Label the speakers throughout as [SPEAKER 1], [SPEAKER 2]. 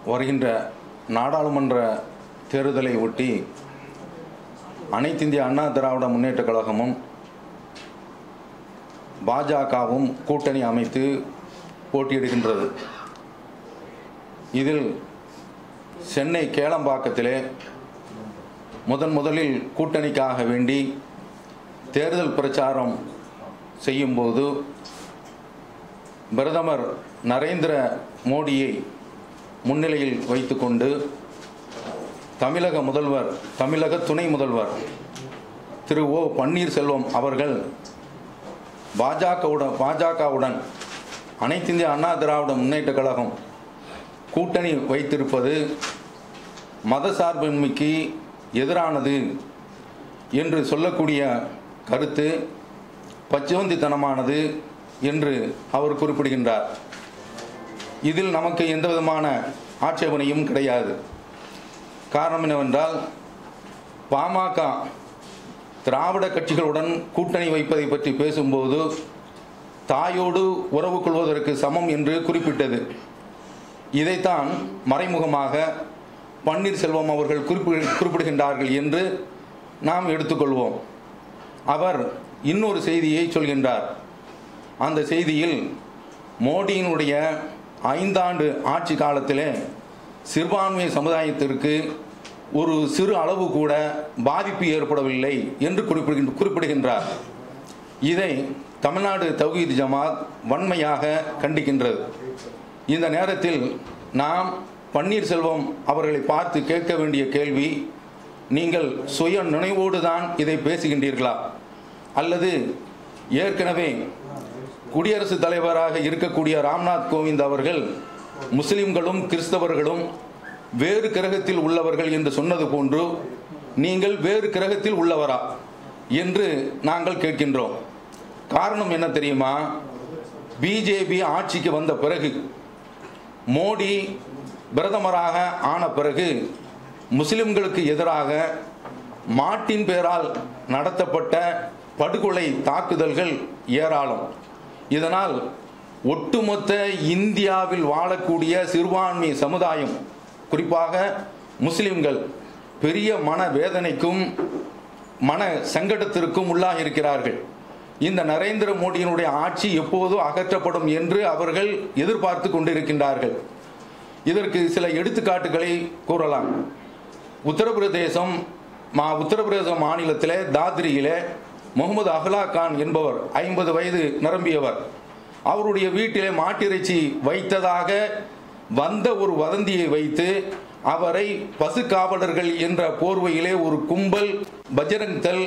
[SPEAKER 1] வருகின்ற நாடாளுமன்ற தேர்தலை ஒட்டி அனைத்து இந்திய அண்ணா திராவிட முன்னேற்றக் கழகமும் பாஜகவும் கூட்டணி அமைத்து போட்டியிடுகின்றது. இதில் சென்னை கேளம்பாக்கத்திலே முதலில் கூட்டணிக்காக வேண்டி தேர்தல் பிரச்சாரம் செய்யும்போது பிரதமர் நரேந்திர மோடியை முன்னிலையில் வைத்துக்கொண்டு தமிழக துணை முதல்வர் திரு ஓ பன்னீர்செல்வம் அவர்கள் பாஜகவுடன் அனைத்து இந்திய அண்ணா திராவிட முன்னேற்றக் கழகம் கூட்டணி வைத்திருப்பது மதசார்பின்மைக்கு எதிரானது என்று சொல்லக்கூடிய கருத்து பச்சோந்தித்தனமானது என்று அவர் குறிப்பிடுகின்றார். இதில் நமக்கு எந்த விதமான ஆட்சேபனையும் கிடையாது. காரணம் என்னவென்றால், பாமக திராவிட கட்சிகளுடன் கூட்டணி வைப்பதை பற்றி பேசும்போது தாயோடு உறவு கொள்வதற்கு சமம் என்று குறிப்பிட்டது. இதைத்தான் மறைமுகமாக பன்னீர்செல்வம் அவர்கள் குறிப்பிடுகின்றார்கள் என்று நாம் எடுத்துக்கொள்வோம். அவர் இன்னொரு செய்தியை சொல்கின்றார். அந்த செய்தியில் மோடியினுடைய 5 ஆண்டு ஆட்சி காலத்திலே சிறுபான்மை சமுதாயத்திற்கு ஒரு சிறு அளவு கூட பாதிப்பு ஏற்படவில்லை என்று குறிப்பிடுகின்றார். இதை தமிழ்நாடு தௌஹீத் ஜமாத் வன்மையாக கண்டிக்கின்றது. இந்த நேரத்தில் நாம் பன்னீர்செல்வம் அவர்களை பார்த்து கேட்க வேண்டிய கேள்வி, நீங்கள் சுய நினைவோடு தான் இதை பேசுகின்றீர்களா, அல்லது ஏற்கனவே குடியரசுத் தலைவராக இருக்கக்கூடிய ராம்நாத் கோவிந்த் அவர்கள் முஸ்லிம்களும் கிறிஸ்தவர்களும் வேறு கிரகத்தில் உள்ளவர்கள் என்று சொன்னது போன்று நீங்கள் வேறு கிரகத்தில் உள்ளவரா என்று நாங்கள் கேட்கின்றோம். காரணம் என்ன தெரியுமா? பிஜேபி ஆட்சிக்கு வந்த பிறகு, மோடி பிரதமராக ஆன பிறகு முஸ்லிம்களுக்கு எதிராக மாட்டின் பேரால் நடத்தப்பட்ட படுகொலை தாக்குதல்கள் ஏராளம். இதனால் ஒட்டுமொத்த இந்தியாவில் வாழக்கூடிய சிறுபான்மை சமுதாயம், குறிப்பாக முஸ்லிம்கள், பெரிய மனவேதனைக்கும் மன சங்கடத்திற்கும் உள்ளாக இருக்கிறார்கள். இந்த நரேந்திர மோடியினுடைய ஆட்சி எப்போது அகற்றப்படும் என்று அவர்கள் எதிர்பார்த்து கொண்டிருக்கின்றார்கள். இதற்கு சில எடுத்துக்காட்டுகளை கூறலாம். உத்தரப்பிரதேச மாநிலத்திலே தாத்ரியிலே முகமது அஹ்லா கான் என்பவர் 50 வயது நிரம்பியவர். அவருடைய வீட்டிலே மாட்டிறைச்சி வைத்ததாக வந்த ஒரு வதந்தியை வைத்து அவரை பசு காவலர்கள் என்ற போர்வையிலே ஒரு கும்பல் பஜ்ரங் தள்,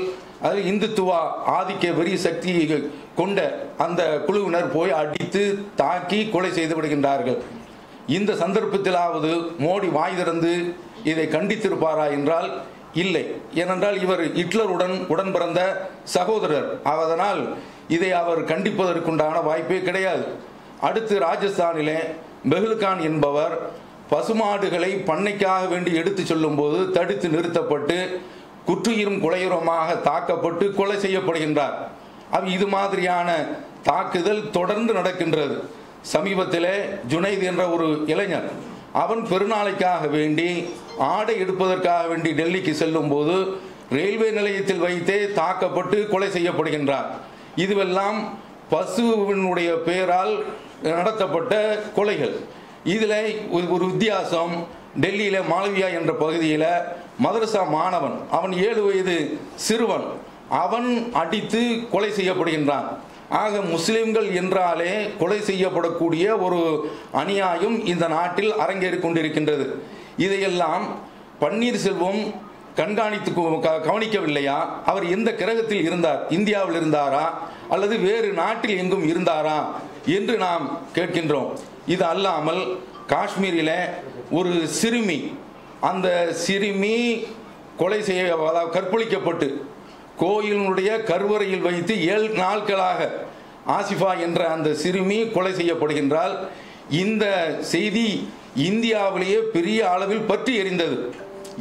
[SPEAKER 1] அது இந்துத்துவா ஆதிக்க வெறி சக்தியை கொண்ட அந்த குழுவினர் போய் அடித்து தாக்கி கொலை செய்து விடுகின்றார்கள். இந்த சந்தர்ப்பத்திலாவது மோடி வாய் திறந்து இதை கண்டித்திருப்பாரா என்றால் இல்லை. ஏனென்றால் இவர் ஹிட்லருடன் உடன் பிறந்த சகோதரர். அதனால் இதை அவர் கண்டிப்பதற்குண்டான வாய்ப்பே கிடையாது. அடுத்து ராஜஸ்தானிலே பெஹ்ல்கான் என்பவர் பசுமாடுகளை பண்ணைக்காக வேண்டி எடுத்து சொல்லும் போது தடுத்து நிறுத்தப்பட்டு குற்றுயிரும் கொலையுரமாக தாக்கப்பட்டு கொலை செய்யப்படுகின்றார். இது மாதிரியான தாக்குதல் தொடர்ந்து நடக்கின்றது. சமீபத்திலே ஜுனைத் என்ற ஒரு இளைஞர், அவன் பெருநாளைக்காக வேண்டி ஆடை எடுப்பதற்காக வேண்டி டெல்லிக்கு செல்லும் போது ரயில்வே நிலையத்தில் வைத்தே தாக்கப்பட்டு கொலை செய்யப்படுகின்றார். இதுவெல்லாம் பசுவினுடைய பெயரால் நடத்தப்பட்ட கொலைகள். இதில் ஒரு வித்தியாசம், டெல்லியில் மாளவியா என்ற பகுதியில் மதரசா மாணவன், அவன் 7 வயது சிறுவன், அவன் அடித்து கொலை செய்யப்படுகின்றான். ஆக முஸ்லிம்கள் என்றாலே கொலை செய்யப்படக்கூடிய ஒரு அநியாயம் இந்த நாட்டில் அரங்கேறிக் கொண்டிருக்கின்றது. இதையெல்லாம் பன்னீர்செல்வம் கவனிக்கவில்லையா? அவர் எந்த கிரகத்தில் இருந்தார்? இந்தியாவில் இருந்தாரா அல்லது வேறு நாட்டில் எங்கும் இருந்தாரா என்று நாம் கேட்கின்றோம். இது அல்லாமல் காஷ்மீரில் ஒரு சிறுமி, அந்த சிறுமி கொலை கற்பழிக்கப்பட்டு கோயிலினுடைய கருவறையில் வைத்து 7 நாட்களாக ஆசிஃபா என்ற அந்த சிறுமி கொலை செய்யப்படுகின்றால் இந்த செய்தி இந்தியாவிலேயே பெரிய அளவில் பற்றி எரிந்தது.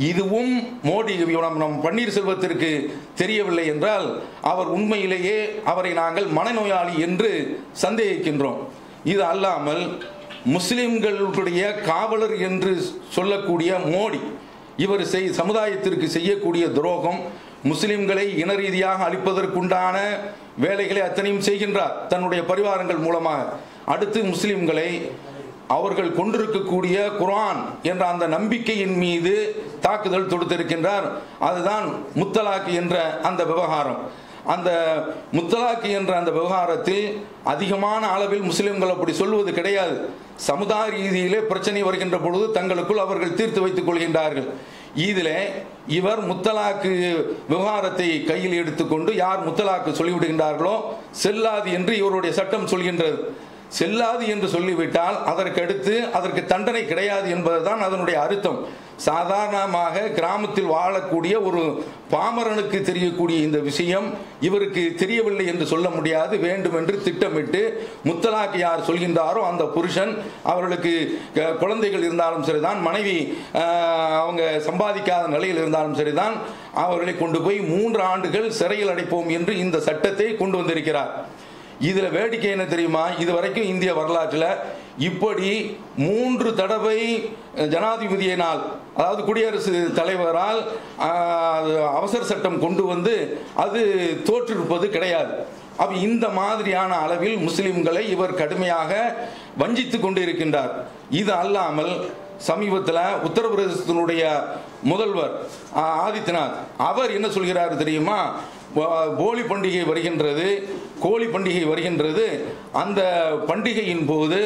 [SPEAKER 1] இதுவும் மோடி நம் பன்னீர்செல்வத்திற்கு தெரியவில்லை என்றால் அவர் உண்மையிலேயே அவரை நாங்கள் மனநோயாளி என்று சந்தேகிக்கின்றோம். இது அல்லாமல் முஸ்லிம்களுடைய காவலர் என்று சொல்லக்கூடிய மோடி இவர் சமுதாயத்திற்கு செய்யக்கூடிய துரோகம், முஸ்லிம்களை இன ரீதியாக அழிப்பதற்குண்டான வேலைகளை அத்தனையும் செய்கின்றார் தன்னுடைய பரிவாரங்கள் மூலமாக. அடுத்து முஸ்லிம்களை அவர்கள் கொண்டிருக்கக்கூடிய குர்ஆன் என்ற அந்த நம்பிக்கையின் மீது தாக்குதல் தொடுத்திருக்கின்றார். அதுதான் முத்தலாக் என்ற அந்த விவகாரம். அந்த முத்தலாக் என்ற அந்த விவகாரத்தில் அதிகமான அளவில் முஸ்லிம்கள் அப்படி சொல்வது கிடையாது. சமுதாய ரீதியிலே பிரச்சனை வருகின்ற பொழுது தங்களுக்குள் அவர்கள் தீர்த்து வைத்துக் கொள்கின்றார்கள். இதில் இவர் முத்தலாக்கு விவகாரத்தை கையில் எடுத்துக்கொண்டு யார் முத்தலாக்கு சொல்லிவிடுகின்றார்களோ செல்லாது என்று இவருடைய சட்டம் சொல்கின்றது. செல்லாது என்று சொல்லிவிட்டால் அதற்கு தண்டனை கிடையாது என்பதுதான் அதனுடைய அர்த்தம். சாதாரணமாக கிராமத்தில் வாழக்கூடிய ஒரு பாமரனுக்கு தெரியக்கூடிய இந்த விஷயம் இவருக்கு தெரியவில்லை என்று சொல்ல முடியாது. வேண்டும் என்று திட்டமிட்டு முத்தலாக் யார் சொல்கின்றாரோ அந்த புருஷன், அவர்களுக்கு குழந்தைகள் இருந்தாலும் சரிதான், மனைவி அவங்க சம்பாதிக்காத நிலையில் இருந்தாலும் சரிதான், அவர்களை கொண்டு போய் 3 ஆண்டுகள் சிறையில் அடைப்போம் என்று இந்த சட்டத்தை கொண்டு வந்திருக்கிறார். இதில் வேடிக்கை என்ன தெரியுமா, இதுவரைக்கும் இந்திய வரலாற்றில் இப்படி 3 தடவை ஜனாதிபதியினால், அதாவது குடியரசுத் தலைவரால் அவசர சட்டம் கொண்டு வந்து அது தோற்றிருப்பது கிடையாது. அப்ப இந்த மாதிரியான அளவில் முஸ்லிம்களை இவர் கடுமையாக வஞ்சித்து கொண்டு இருக்கின்றார். இது அல்லாமல் சமீபத்தில் உத்தரப்பிரதேசத்தினுடைய முதல்வர் ஆதித்யநாத் அவர் என்ன சொல்கிறார் தெரியுமா, போலி பண்டிகை வருகின்றது, கோழி பண்டிகை வருகின்றது, அந்த பண்டிகையின் போது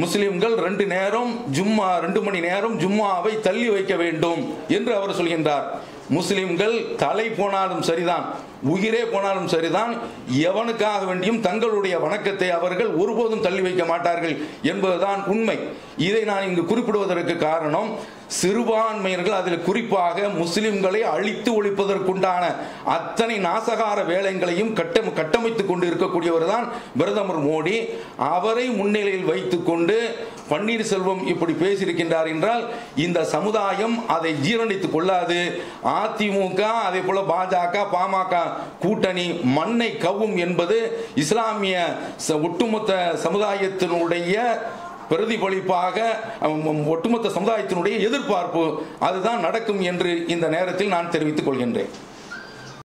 [SPEAKER 1] முஸ்லிம்கள் 2 மணி நேரம் ஜும்மாவை தள்ளி வைக்க வேண்டும் என்று அவர் சொல்கின்றார். முஸ்லிம்கள் தலை போனாலும் சரிதான், உயிரே போனாலும் சரிதான், எவனுக்காக வேண்டியும் தங்களுடைய வணக்கத்தை அவர்கள் ஒருபோதும் தள்ளி வைக்க மாட்டார்கள் என்பதுதான் உண்மை. இதை நான் இங்கு குறிப்பிடுவதற்கு காரணம், சிறுபான்மையினர்கள் அதில் குறிப்பாக முஸ்லிம்களை அழித்து ஒழிப்பதற்குண்டான அத்தனை நாசகார வேலைகளையும் கட்டமைத்துக் கொண்டு இருக்கக்கூடியவர் தான் பிரதமர் மோடி. அவரை முன்னிலையில் வைத்துக் கொண்டு பன்னீர்செல்வம் இப்படி பேசியிருக்கின்றார் என்றால் இந்த சமுதாயம் அதை ஜீரணித்துக் கொள்ளாது. அதிமுக அதே போல பாஜக பாமக கூட்டணி மண்ணை கவ்வும் என்பது இஸ்லாமிய ஒட்டுமொத்த சமுதாயத்தினுடைய பிரதிபலிப்பாக, ஒட்டுமொத்த சமுதாயத்தினுடைய எதிர்பார்ப்பு அதுதான் நடக்கும் என்று இந்த நேரத்தில் நான் தெரிவித்துக் கொள்கின்றேன்.